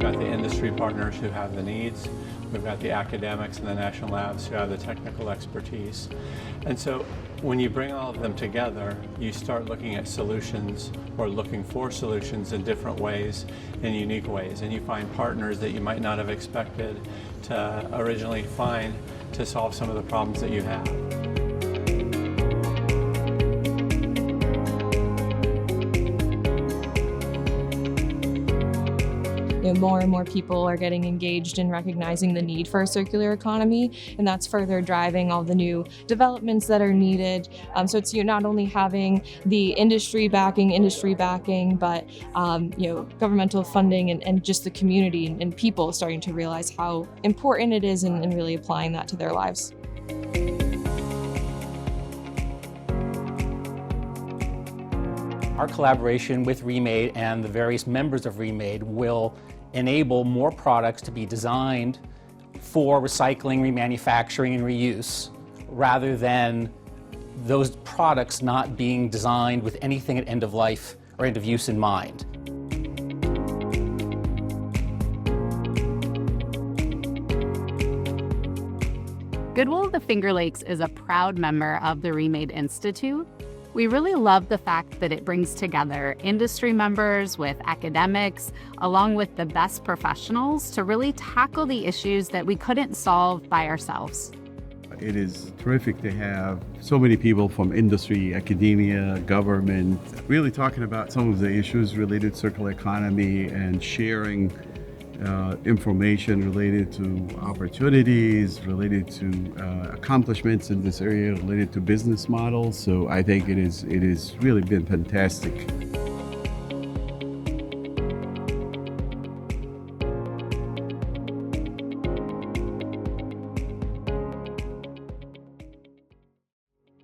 got the industry partners who have the needs. We've got the academics and the national labs who have the technical expertise. And so when you bring all of them together, you start looking at solutions or looking for solutions in different ways, in unique ways. And you find partners that you might not have expected to originally find to solve some of the problems that you have. More and more people are getting engaged in recognizing the need for a circular economy, and that's further driving all the new developments that are needed. So it's not only having the industry backing, but governmental funding and just the community and people starting to realize how important it is and really applying that to their lives. Our collaboration with REMADE and the various members of REMADE will enable more products to be designed for recycling, remanufacturing, and reuse, rather than those products not being designed with anything at end of life or end of use in mind. Goodwill of the Finger Lakes is a proud member of the REMADE Institute. We really love the fact that it brings together industry members with academics, along with the best professionals to really tackle the issues that we couldn't solve by ourselves. It is terrific to have so many people from industry, academia, government, really talking about some of the issues related to circular economy and sharing information related to opportunities, related to accomplishments in this area, related to business models. So I think it is really been fantastic.